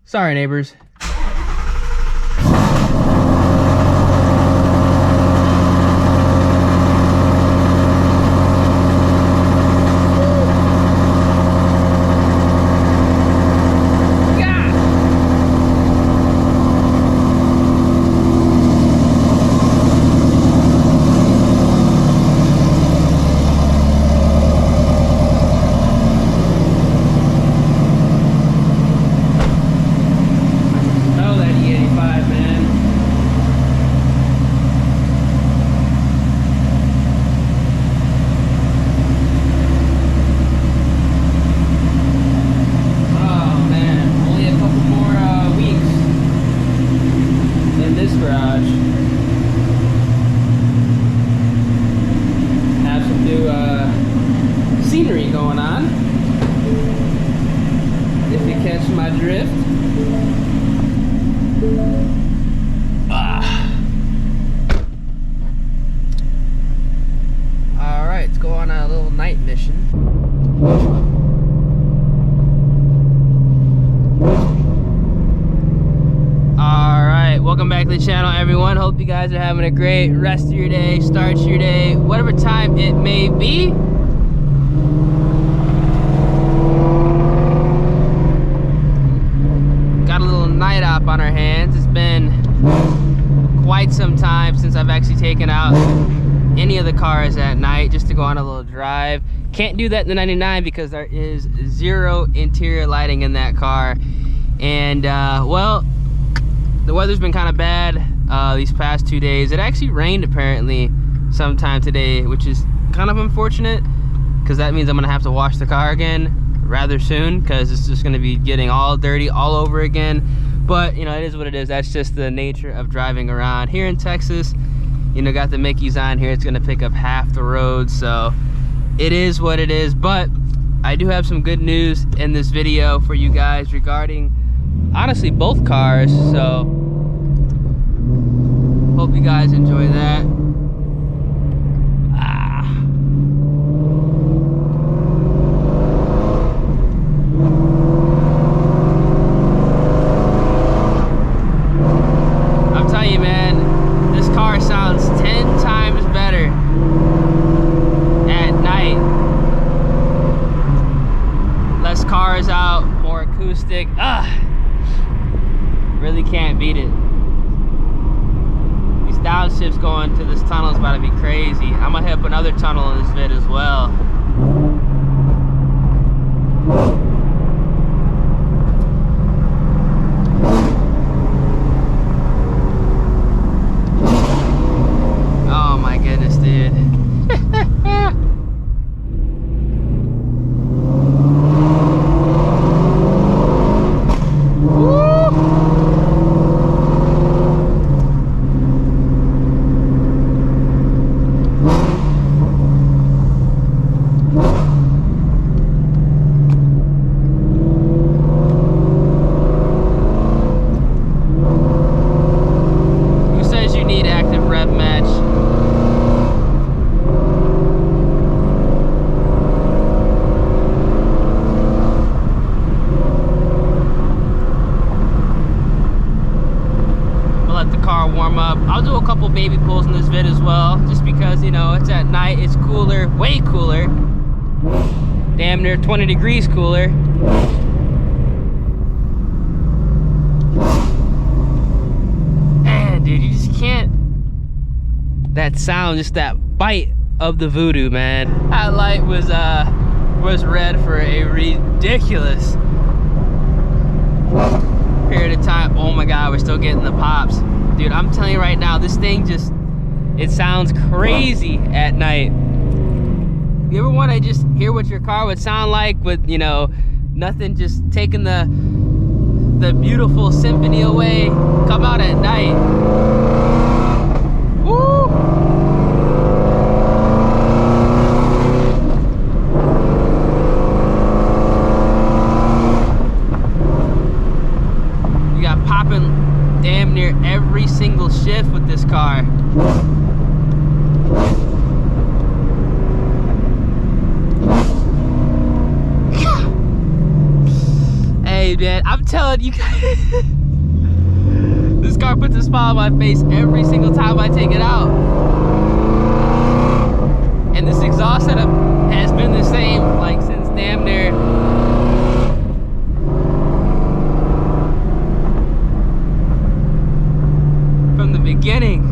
Sorry, neighbors. Scenery going on, if you catch my drift. All right, let's go on a little night mission. All right, welcome back to the channel, everyone. Hope you guys are having a great rest of your day, start your day, whatever time it may be. Night op on our hands. It's been quite some time since I've actually taken out any of the cars at night just to go on a little drive. Can't do that in the 99 because there is zero interior lighting in that car. And well, the weather's been kind of bad these past 2 days. It actually rained apparently sometime today, which is kind of unfortunate because that means I'm gonna have to wash the car again rather soon because it's just gonna be getting all dirty all over again. But you know, it is what it is. That's just the nature of driving around here in Texas. You know, got the Mickeys on here. It's gonna pick up half the road, so it is what it is. But I do have some good news in this video for you guys regarding honestly both cars, so hope you guys enjoy that. Sounds 10 times better at night. Less cars out, more acoustic. Really can't beat it. These downshifts going to this tunnel is about to be crazy. I'm gonna hit up another tunnel in this vid as well. I'll do a couple baby pulls in this vid as well, just because, you know, it's at night, it's cooler, way cooler, damn near 20 degrees cooler. Man, dude, you just can't, that sound, just that bite of the voodoo, man. That light was red for a ridiculous period of time. Oh my God, we're still getting the pops. Dude, I'm telling you right now, this thing just, it sounds crazy at night. You ever want to just hear what your car would sound like with, you know, nothing just taking the beautiful symphony away? Come out at night. Woo! You got popping damn near every single shift with this car. Hey, man. I'm telling you guys, this car puts a smile on my face every single time I take it out. And this exhaust setup has been the same like since damn near from the beginning.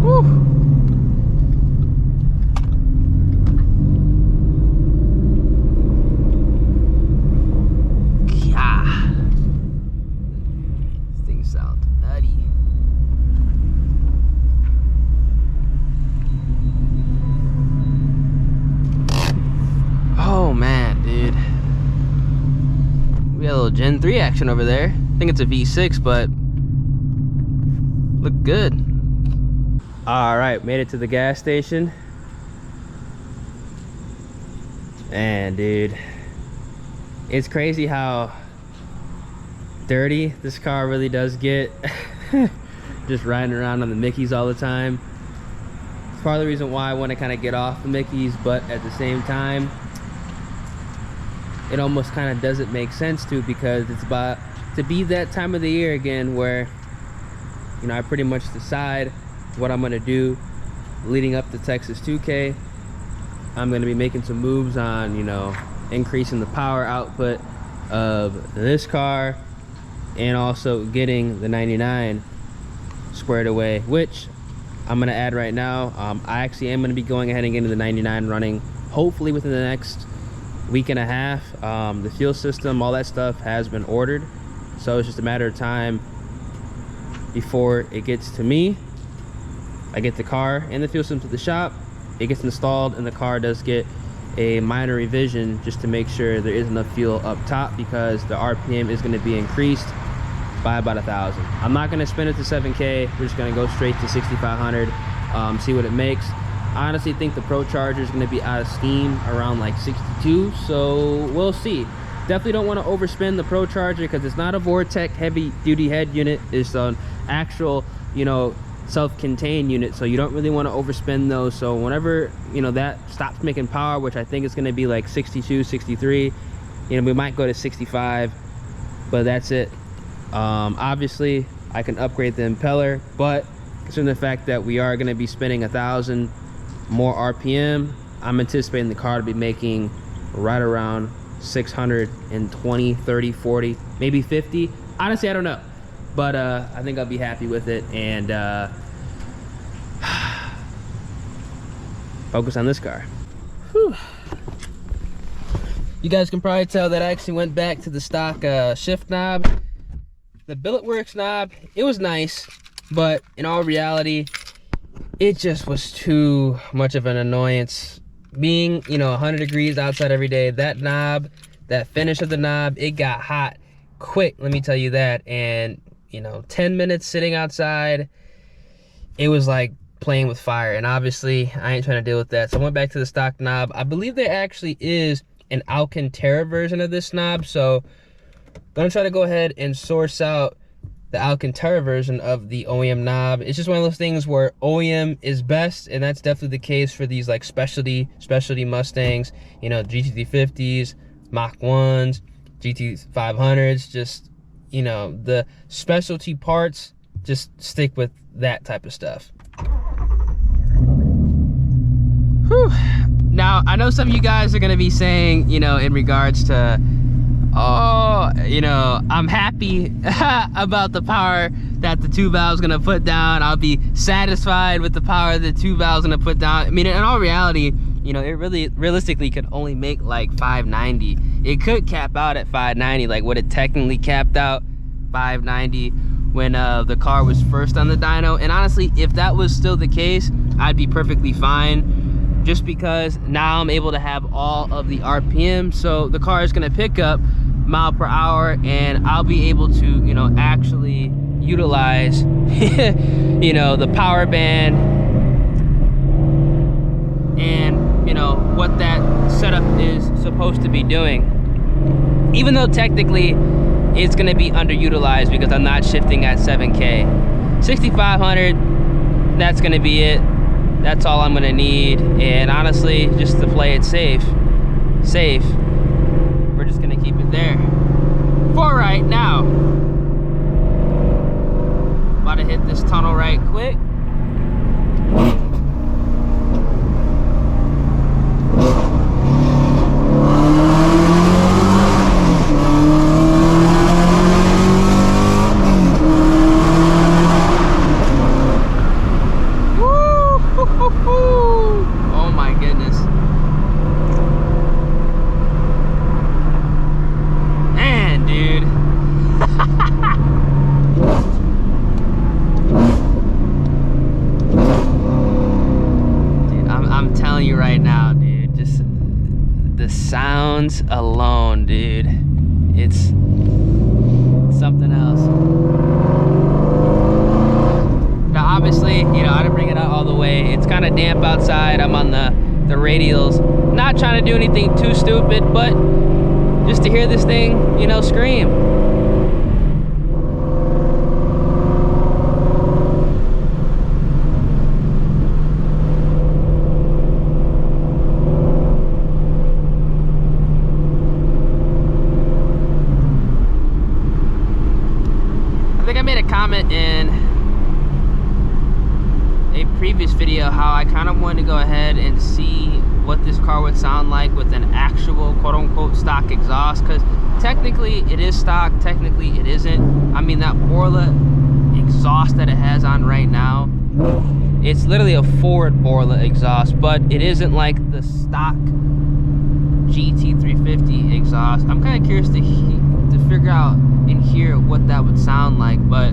Woo. Yeah. This thing sounds nutty. Oh man, dude. We got a little Gen 3 action over there. I think it's a V6, but look good. All right, made it to the gas station. And dude, it's crazy how dirty this car really does get. Just riding around on the Mickeys all the time. It's part of the reason why I want to kind of get off the Mickeys, but at the same time, it almost kind of doesn't make sense to, because it's about to be that time of the year again where, you know, I pretty much decide what I'm going to do leading up to Texas 2K. I'm going to be making some moves on, you know, increasing the power output of this car and also getting the 99 squared away, which I'm going to add right now. I actually am going to be going ahead and getting the 99 running hopefully within the next week and a half. The fuel system, all that stuff has been ordered, so it's just a matter of time before it gets to me. I get the car and the fuel system to the shop, it gets installed, and the car does get a minor revision just to make sure there is enough fuel up top, because the RPM is going to be increased by about 1,000. I'm not going to spin it to 7K. We're just going to go straight to 6,500, see what it makes. I honestly think the Pro Charger is going to be out of steam around like 62, so we'll see. Definitely don't want to overspin the Pro Charger because it's not a Vortec heavy duty head unit. It's an actual, you know, self-contained unit, so you don't really want to overspin those. So whenever, you know, that stops making power, which I think is going to be like 62, 63, you know, we might go to 65, but that's it. Obviously I can upgrade the impeller, but considering the fact that we are going to be spinning 1,000 more RPM, I'm anticipating the car to be making right around 620, 30, 40, maybe 50. Honestly, I don't know, but I think I'll be happy with it, and focus on this car. Whew. You guys can probably tell that I actually went back to the stock shift knob. The Billet Works knob, it was nice, but in all reality, it just was too much of an annoyance. Being, you know, 100 degrees outside every day, that knob, that finish of the knob, it got hot quick, let me tell you that. And, you know, 10 minutes sitting outside, it was like playing with fire. And obviously, I ain't trying to deal with that. So I went back to the stock knob. I believe there actually is an Alcantara version of this knob, so I'm gonna try to go ahead and source out the Alcantara version of the OEM knob. It's just one of those things where OEM is best, and that's definitely the case for these like specialty Mustangs, you know, GT350s, Mach 1s, GT500s, just, you know, the specialty parts, just stick with that type of stuff. Whew. Now, I know some of you guys are gonna be saying, you know, in regards to, oh, you know, I'm happy about the power that the 2 valve's gonna put down. I'll be satisfied with the power the 2 valve's gonna put down. I mean, in all reality, you know, it really realistically could only make like 590. It could cap out at 590, like what it technically capped out, 590, when the car was first on the dyno. And honestly, if that was still the case, I'd be perfectly fine, just because now I'm able to have all of the RPM, so the car is gonna pick up mile per hour, and I'll be able to, you know, actually utilize you know, the power band and, you know, what that setup is supposed to be doing, even though technically it's going to be underutilized because I'm not shifting at 7K. 6,500, that's going to be it. That's all I'm going to need, and honestly, just to play it safe, safe. We're just gonna keep it there for right now. About to hit this tunnel right quick. Oh my goodness. Man, dude. Dude, I'm telling you right now, dude, just the sounds alone, dude. It's something else. Now, obviously, you know, I didn't bring it out all the way. It's kind of damp outside. I'm on the radials. Not trying to do anything too stupid, but just to hear this thing, you know, scream. I think I made a comment in a previous video how I kind of wanted to go ahead and see what this car would sound like with an actual quote-unquote stock exhaust, because technically it is stock, technically it isn't. I mean, that Borla exhaust that it has on right now, it's literally a Ford Borla exhaust, but it isn't like the stock GT350 exhaust. I'm kind of curious to figure out and hear what that would sound like, but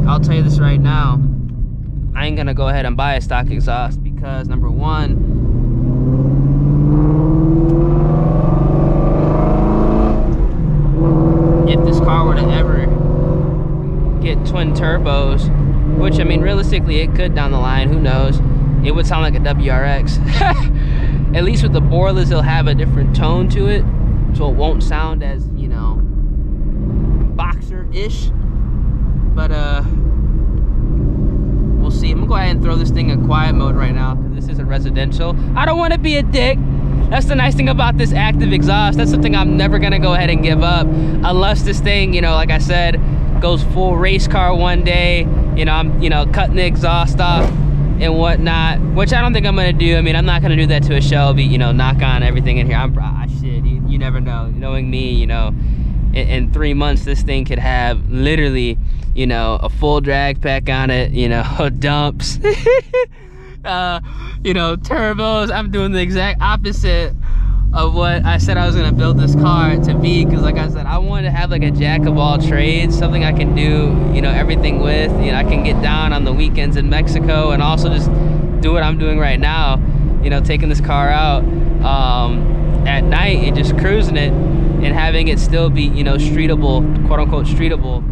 I'll tell you this right now, I ain't gonna go ahead and buy a stock exhaust because, number one, if this car were to ever get twin turbos, which, I mean, realistically it could down the line, who knows, it would sound like a WRX. At least with the Borlas, it'll have a different tone to it, so it won't sound as, you know, boxer-ish. But we'll see. I'm gonna go ahead and throw this thing in quiet mode right now because this isn't residential. I don't want to be a dick. That's the nice thing about this active exhaust. That's something I'm never gonna go ahead and give up unless this thing, you know, like I said, goes full race car one day. You know, I'm, you know, cutting the exhaust off and whatnot, which I don't think I'm gonna do. I mean, I'm not gonna do that to a Shelby, you know, knock on everything in here. Shit, you never know. Knowing me, you know, in 3 months this thing could have literally, you know, a full drag pack on it, you know, dumps, you know, turbos. I'm doing the exact opposite of what I said I was gonna build this car to be, because like I said, I wanted to have like a jack of all trades, something I can do, you know, everything with. You know, I can get down on the weekends in Mexico and also just do what I'm doing right now, you know, taking this car out at night and just cruising it and having it still be, you know, streetable, quote unquote streetable,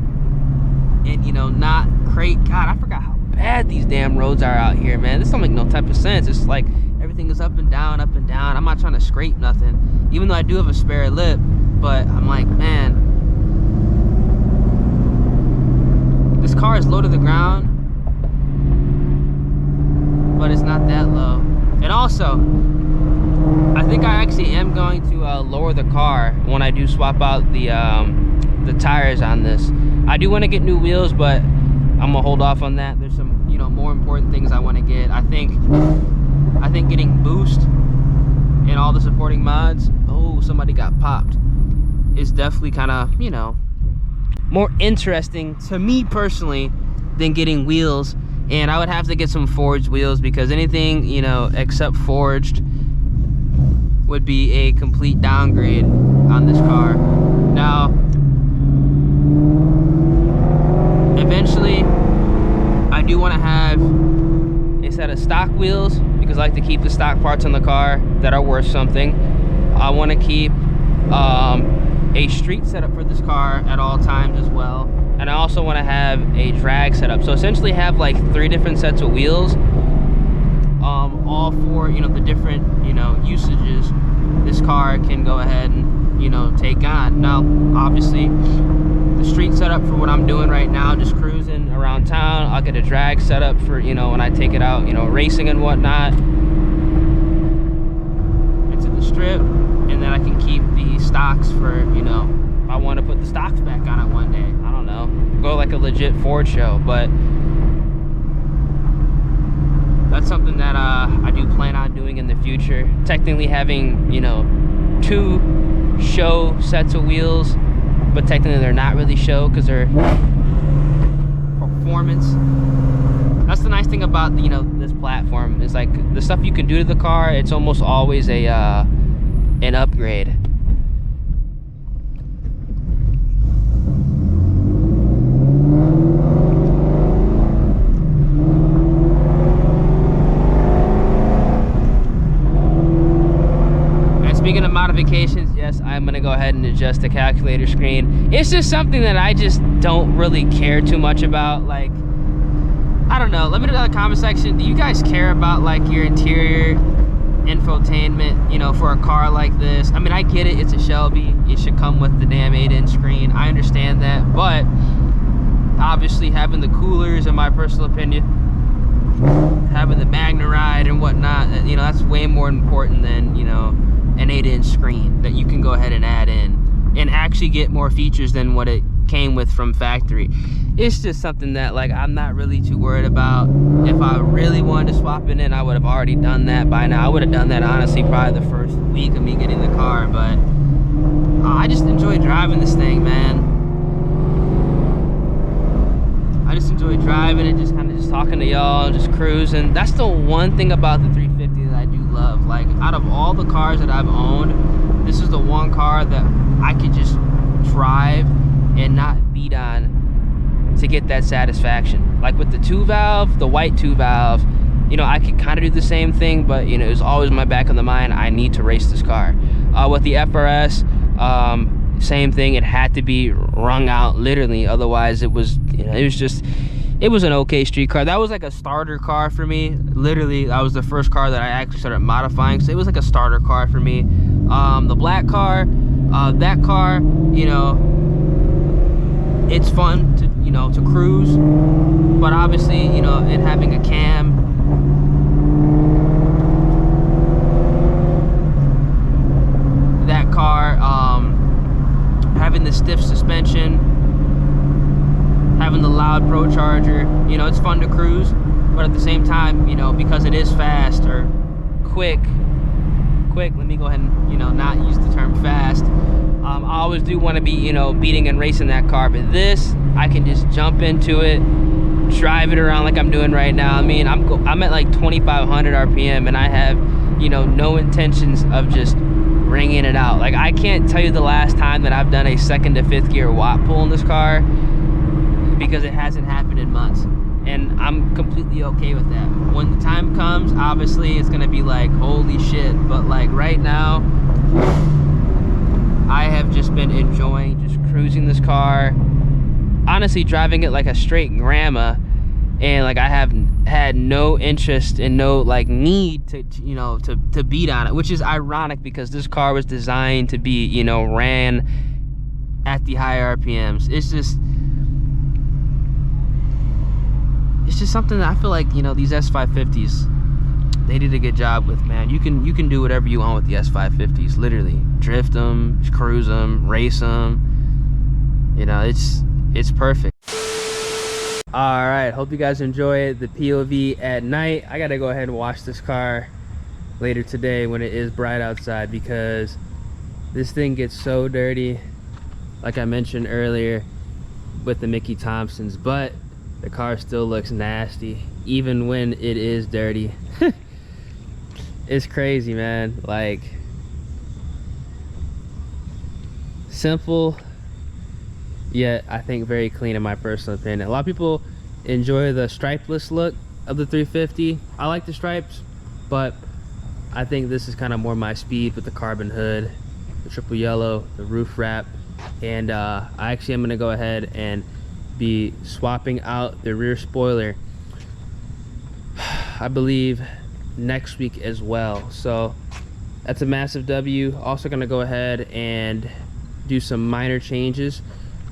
and, you know, not crate. God, I forgot how bad these damn roads are out here, man. This don't make no type of sense. It's like everything is up and down, up and down. I'm not trying to scrape nothing, even though I do have a spare lip, but I'm like, man, this car is low to the ground, but it's not that low. And also, I think I actually am going to lower the car when I do swap out the tires on this. I do want to get new wheels, but I'm gonna hold off on that. There's some, you know, more important things I want to get. I think getting boost and all the supporting mods, oh, somebody got popped, is definitely kind of, you know, more interesting to me personally than getting wheels. And I would have to get some forged wheels, because anything, you know, except forged would be a complete downgrade on this car. Now, eventually, I do want to have a set of stock wheels, because I like to keep the stock parts on the car that are worth something. I want to keep a street setup for this car at all times as well. And I also want to have a drag setup. So essentially have like 3 different sets of wheels, all for, you know, the different, you know, usages this car can go ahead and, you know, take on. Now, obviously, the street setup for what I'm doing right now, just cruising around town. I'll get a drag setup for, you know, when I take it out, you know, racing and whatnot. Into the strip, and then I can keep the stocks for, you know, if I want to put the stocks back on it one day. I don't know, go like a legit Ford show. But that's something that I do plan on doing in the future. Technically having, you know, 2 show sets of wheels, but technically they're not really show because they're performance. That's the nice thing about, you know, this platform is like the stuff you can do to the car, it's almost always a an upgrade. Speaking of modifications, yes, I'm gonna go ahead and adjust the calculator screen. It's just something that I just don't really care too much about. Like, I don't know, let me know in the comment section, do you guys care about like your interior infotainment, you know, for a car like this? I mean, I get it, it's a Shelby, it should come with the damn 8-inch screen, I understand that, but obviously having the coolers, in my personal opinion, having the Magna Ride and whatnot, you know, that's way more important than, you know, an 8-inch screen that you can go ahead and add in and actually get more features than what it came with from factory. It's just something that, like, I'm not really too worried about. If I really wanted to swap it in, I would have already done that by now. I would have done that honestly probably the first week of me getting the car, but I just enjoy driving this thing, man. I just enjoy driving and just kind of just talking to y'all and just cruising. That's the one thing about the 350 that I do love. Like, out of all the cars that I've owned, this is the one car that I could just drive and not beat on to get that satisfaction. Like with the 2-valve, the white 2-valve, you know, I could kind of do the same thing, but, you know, it was always in my back of the mind, I need to race this car. With the FRS, same thing, it had to be wrung out literally, otherwise it was, you know, it was an okay street car. That was like a starter car for me. Literally, that was the first car that I actually started modifying, so it was like a starter car for me. The black car, that car, you know, it's fun to, you know, to cruise, but obviously, you know, it having a cam, that car, having the stiff suspension, having the LOUD Pro charger, you know, it's fun to cruise, but at the same time, you know, because it is fast or quick, let me go ahead and, you know, not use the term fast. I always do want to be, you know, beating and racing that car, but this, I can just jump into it, drive it around like I'm doing right now. I mean, I'm at like 2,500 RPM, and I have, you know, no intentions of just ringing it out. Like, I can't tell you the last time that I've done a 2nd to 5th gear watt pull in this car, because it hasn't happened in months, and I'm completely okay with that. When the time comes, obviously it's gonna be like, holy shit, but like right now, I have just been enjoying just cruising this car, honestly driving it like a straight grandma, and like I have had no interest and no like need to you know, to beat on it, which is ironic because this car was designed to be, you know, ran at the high RPMs. It's just something that I feel like, you know, these S550s, they did a good job with, man. You can do whatever you want with the S550s, literally. Drift them, cruise them, race them. You know, it's perfect. All right, hope you guys enjoy the POV at night. I gotta go ahead and wash this car later today when it is bright outside, because this thing gets so dirty, like I mentioned earlier with the Mickey Thompsons, but the car still looks nasty even when it is dirty. It's crazy, man. Like, simple, yet I think very clean in my personal opinion. A lot of people enjoy the stripeless look of the 350. I like the stripes, but I think this is kind of more my speed with the carbon hood, the triple yellow, the roof wrap, and I actually am gonna go ahead and be swapping out the rear spoiler, I believe next week as well. So that's a massive W. Also gonna go ahead and do some minor changes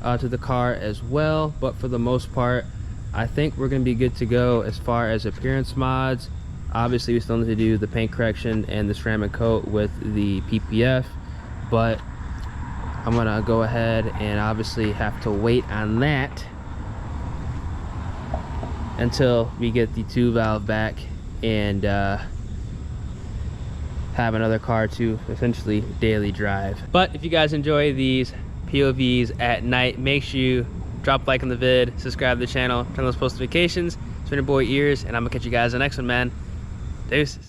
to the car as well. But for the most part, I think we're going to be good to go as far as appearance mods. Obviously, we still need to do the paint correction and the ceramic coat with the PPF, but I'm going to go ahead and obviously have to wait on that until we get the 2-valve back and have another car to essentially daily drive. But if you guys enjoy these POVs at night, make sure you drop a like on the vid, subscribe to the channel, turn those post notifications. It's been your boy Ears, and I'm gonna catch you guys in the next one, man. Deuces.